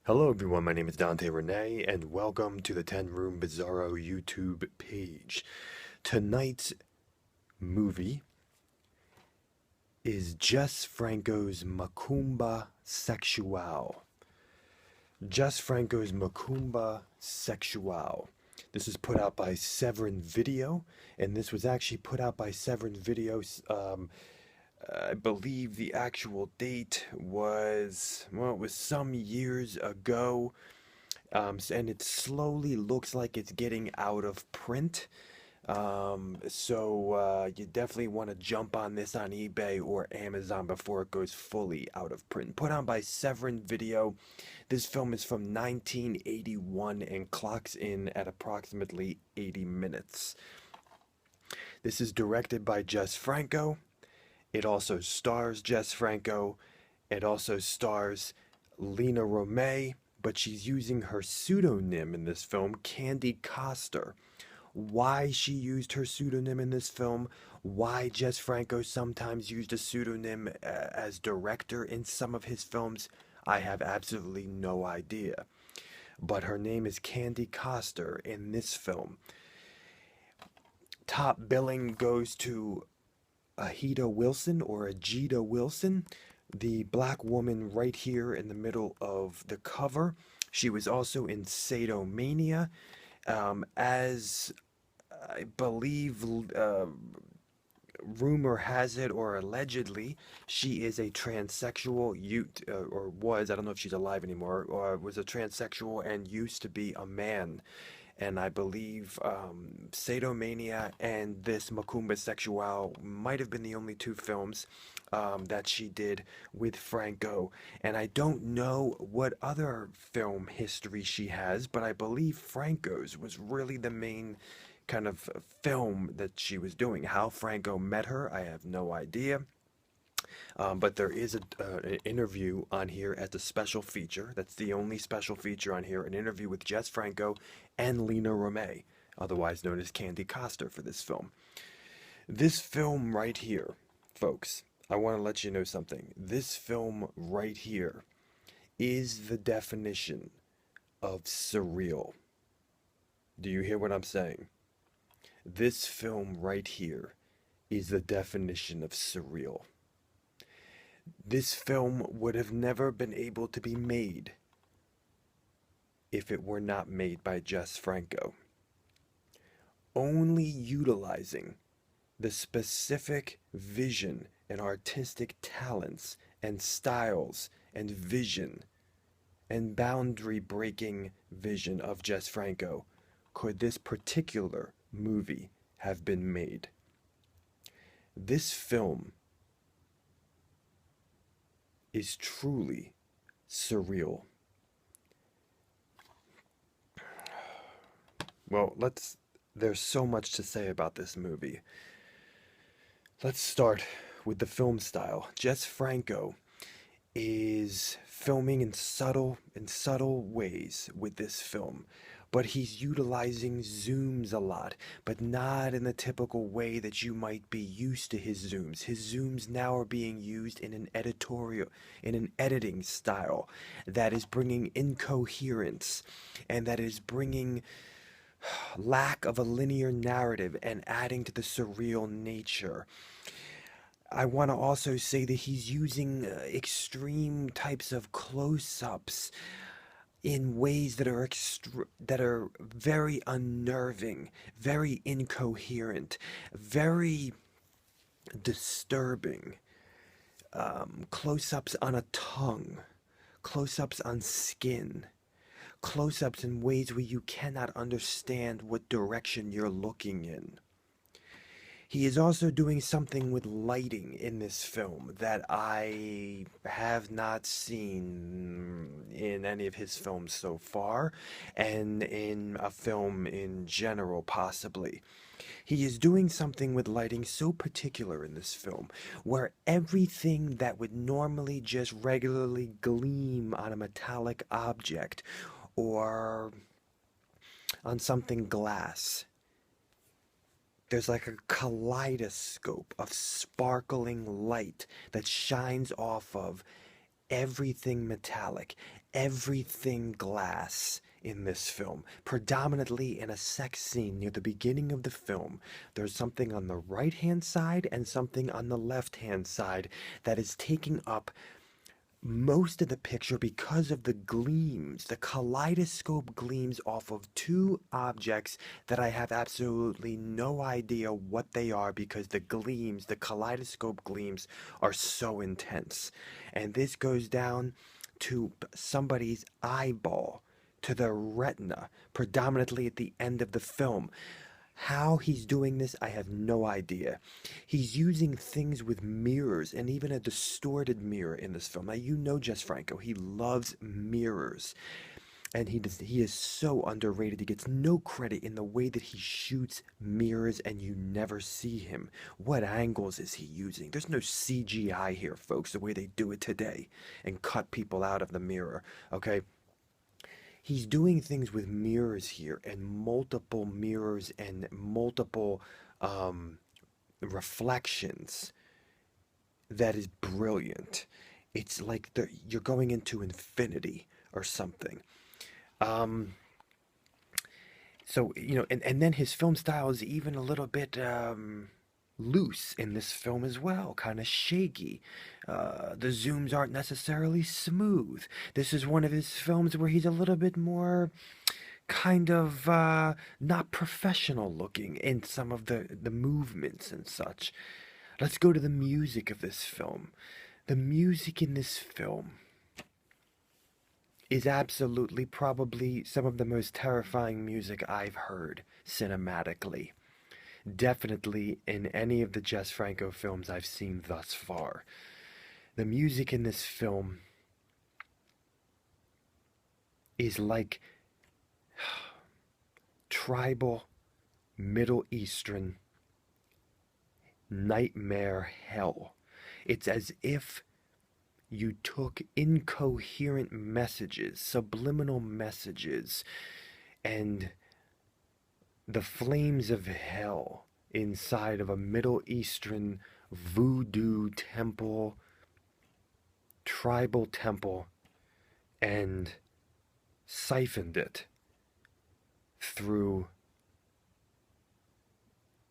Hello everyone, my name is Dante Renee, and welcome to the 10 Room Bizarro YouTube page. Tonight's movie is Jess Franco's Macumba Sexual. Jess Franco's Macumba Sexual. This is put out by Severin Video, and this was actually put out by Severin Video. I believe the actual date was, well, it was some years ago. And it slowly looks like it's getting out of print. So you definitely want to jump on this on eBay or Amazon before it goes fully out of print. Put on by Severin Video. This film is from 1981 and clocks in at approximately 80 minutes. This is directed by Jess Franco. It also stars Jess Franco. It also stars Lena Romay, but she's using her pseudonym in this film, Candy Coster. Why she used her pseudonym in this film, why Jess Franco sometimes used a pseudonym as director in some of his films, I have absolutely no idea. But her name is Candy Coster in this film. Top billing goes to Ahita Wilson or Ajita Wilson, the black woman right here in the middle of the cover. She was also in Sadomania, as I believe rumor has it, or allegedly, she is a transsexual, or was, I don't know if she's alive anymore, or was a transsexual and used to be a man. And I believe Sadomania and this Macumba Sexual might have been the only two films that she did with Franco. And I don't know what other film history she has, but I believe Franco's was really the main kind of film that she was doing. How Franco met her, I have no idea. But there is an interview on here as a special feature. That's the only special feature on here. An interview with Jess Franco and Lena Romay, otherwise known as Candy Coster, for this film. This film right here, folks, I want to let you know something. This film right here is the definition of surreal. Do you hear what I'm saying? This film right here is the definition of surreal. This film would have never been able to be made if it were not made by Jess Franco. Only utilizing the specific vision and artistic talents and styles and vision and boundary breaking vision of Jess Franco could this particular movie have been made. This film is truly surreal. Well, there's so much to say about this movie. Let's start with the film style. Jess Franco is filming in subtle ways with this film, but he's utilizing zooms a lot, but not in the typical way that you might be used to his zooms. His zooms now are being used in an editing style that is bringing incoherence and that is bringing lack of a linear narrative and adding to the surreal nature. I want to also say that he's using extreme types of close-ups in ways that are very unnerving, very incoherent, very disturbing. Close-ups on a tongue, close-ups on skin, close-ups in ways where you cannot understand what direction you're looking in. He is also doing something with lighting in this film that I have not seen in any of his films so far, and in a film in general, possibly. He is doing something with lighting so particular in this film, where everything that would normally just regularly gleam on a metallic object or on something glass, there's like a kaleidoscope of sparkling light that shines off of everything metallic, everything glass in this film, predominantly in a sex scene near the beginning of the film. There's something on the right hand side and something on the left hand side that is taking up most of the picture because of the gleams, the kaleidoscope gleams off of two objects that I have absolutely no idea what they are because the gleams, the kaleidoscope gleams, are so intense. And this goes down to somebody's eyeball, to the retina, predominantly at the end of the film. How he's doing this, I have no idea. He's using things with mirrors and even a distorted mirror in this film. Now, you know Jess Franco. He loves mirrors. And he is so underrated. He gets no credit in the way that he shoots mirrors and you never see him. What angles is he using? There's no CGI here, folks, the way they do it today and cut people out of the mirror, okay? He's doing things with mirrors here and multiple mirrors and multiple reflections that is brilliant. It's like you're going into infinity or something. Um, and then his film style is even a little bit loose in this film as well, kind of shaky. The zooms aren't necessarily smooth. This is one of his films where he's a little bit more kind of not professional looking in some of the movements and such. Let's go to the music of this film. The music in this film is absolutely probably some of the most terrifying music I've heard cinematically. Definitely in any of the Jess Franco films I've seen thus far. The music in this film is like tribal, Middle Eastern nightmare hell. It's as if you took incoherent messages, subliminal messages, and the flames of hell inside of a Middle Eastern voodoo temple, tribal temple, and siphoned it through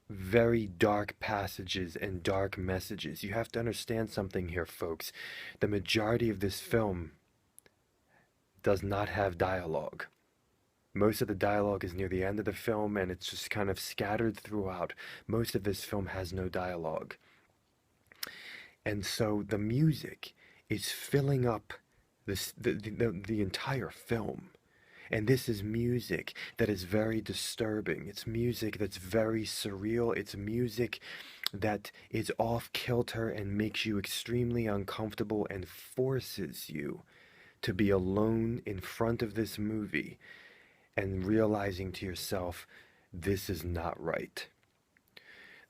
very dark passages and dark messages. You have to understand something here, folks. The majority of this film does not have dialogue. Most of the dialogue is near the end of the film, and it's just kind of scattered throughout. Most of this film has no dialogue. And so the music is filling up the entire film. And this is music that is very disturbing. It's music that's very surreal. It's music that is off kilter and makes you extremely uncomfortable and forces you to be alone in front of this movie and realizing to yourself, this is not right.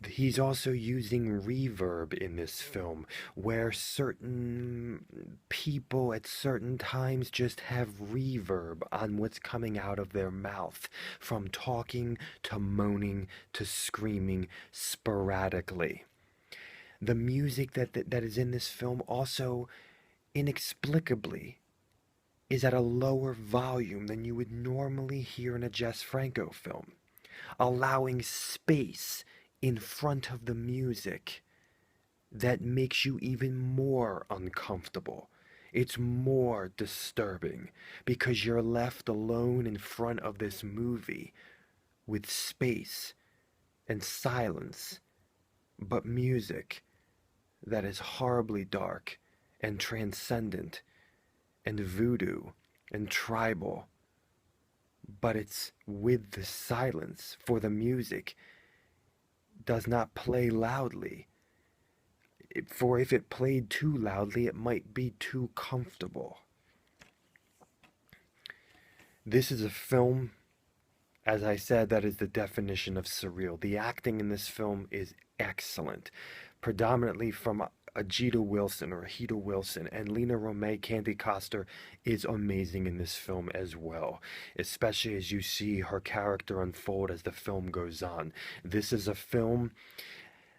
He's also using reverb in this film, where certain people at certain times just have reverb on what's coming out of their mouth, from talking to moaning to screaming sporadically. The music that is in this film also inexplicably is at a lower volume than you would normally hear in a Jess Franco film, allowing space in front of the music that makes you even more uncomfortable. It's more disturbing because you're left alone in front of this movie with space and silence, but music that is horribly dark and transcendent and voodoo and tribal, but it's with the silence, for the music does not play loudly. For if it played too loudly, it might be too comfortable. This is a film, as I said, that is the definition of surreal. The acting in this film is excellent, predominantly from Ajita Wilson or Ahita Wilson, and Lena Romay Candy Coster is amazing in this film as well, especially as you see her character unfold as the film goes on. This is a film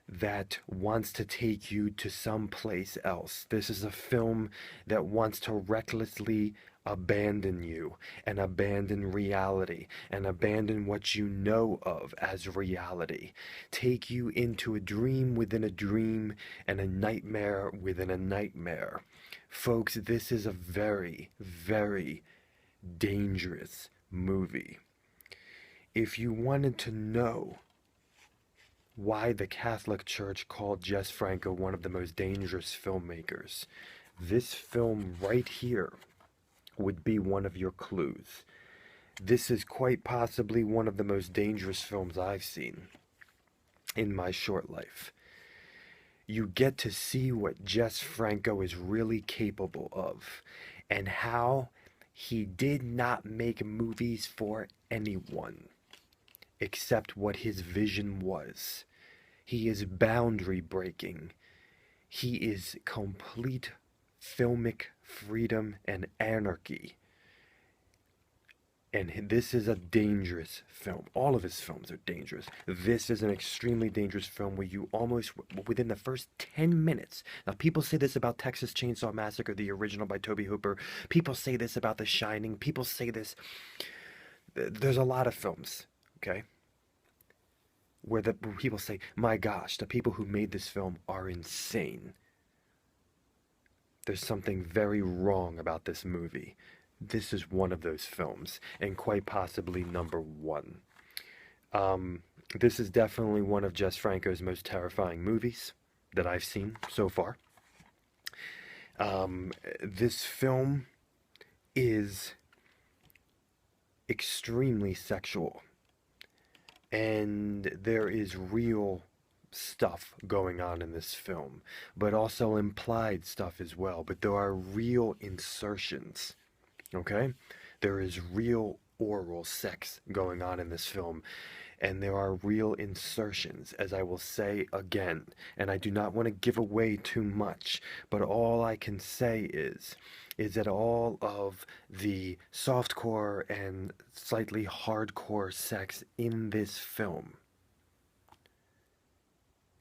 that wants to take you to someplace else. This is a film that wants to recklessly abandon you and abandon reality and abandon what you know of as reality. Take you into a dream within a dream and a nightmare within a nightmare. Folks, this is a very, very dangerous movie. If you wanted to know why the Catholic Church called Jess Franco one of the most dangerous filmmakers, this film right here would be one of your clues. This is quite possibly one of the most dangerous films I've seen in my short life. You get to see what Jess Franco is really capable of and how he did not make movies for anyone except what his vision was. He is boundary breaking. He is complete filmic freedom and anarchy. And this is a dangerous film. All of his films are dangerous. This is an extremely dangerous film where you almost, within the first 10 minutes, now people say this about Texas Chainsaw Massacre, the original by Tobe Hooper. People say this about The Shining. People say this. There's a lot of films, okay, where people say, my gosh, the people who made this film are insane. There's something very wrong about this movie. This is one of those films, and quite possibly number one. This is definitely one of Jess Franco's most terrifying movies that I've seen so far. This film is extremely sexual, and there is real stuff going on in this film, but also implied stuff as well. But there are real insertions. Okay? There is real oral sex going on in this film, and there are real insertions, as I will say again. And I do not want to give away too much, but all I can say is that all of the softcore and slightly hardcore sex in this film,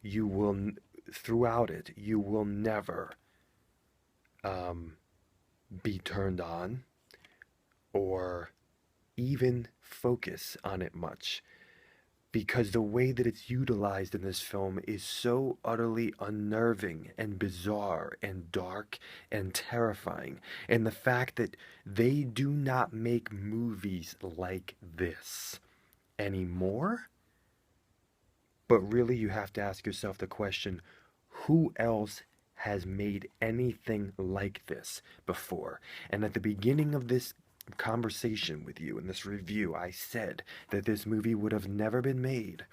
you will, throughout it, you will never be turned on or even focus on it much, because the way that it's utilized in this film is so utterly unnerving and bizarre and dark and terrifying. And the fact that they do not make movies like this anymore, but really you have to ask yourself the question, who else has made anything like this before? And at the beginning of this conversation with you in this review, I said that this movie would have never been made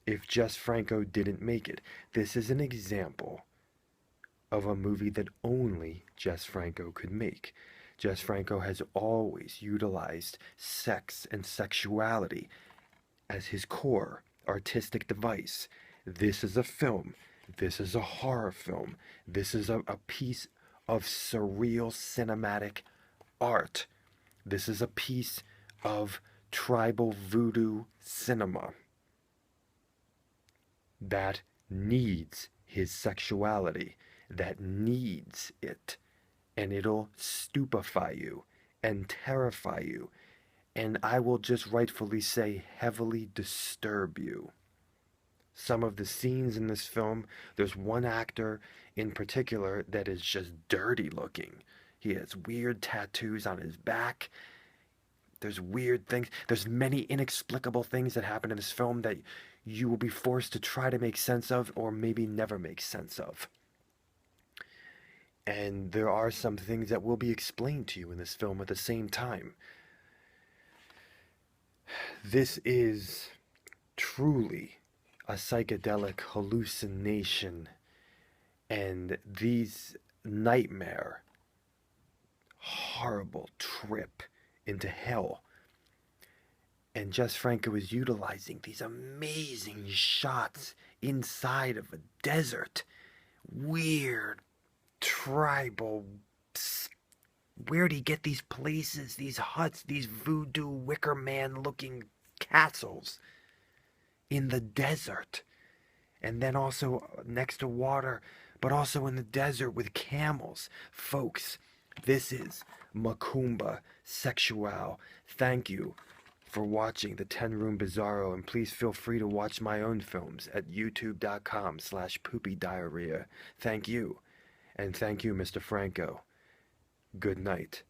if Jess Franco didn't make it. This is an example of a movie that only Jess Franco could make. Jess Franco has always utilized sex and sexuality as his core artistic device. This is a film. This is a horror film. This is a piece of surreal cinematic art. This is a piece of tribal voodoo cinema that needs his sexuality, that needs it, and it'll stupefy you and terrify you, and I will just rightfully say heavily disturb you. Some of the scenes in this film, there's one actor in particular that is just dirty looking. He has weird tattoos on his back. There's weird things. There's many inexplicable things that happen in this film that you will be forced to try to make sense of, or maybe never make sense of. And there are some things that will be explained to you in this film at the same time. This is truly a psychedelic hallucination, and these nightmare, horrible trip into hell. And Jess Franco is utilizing these amazing shots inside of a desert. Weird, tribal. Where'd he get these places, these huts, these voodoo Wicker Man looking castles in the desert? and then also next to water, but also in the desert with camels. Folks, this is Macumba Sexual. Thank you for watching the 10 Room Bizarro, and please feel free to watch my own films at youtube.com/poopydiarrhea. Thank you, and thank you, Mr. Franco. Good night.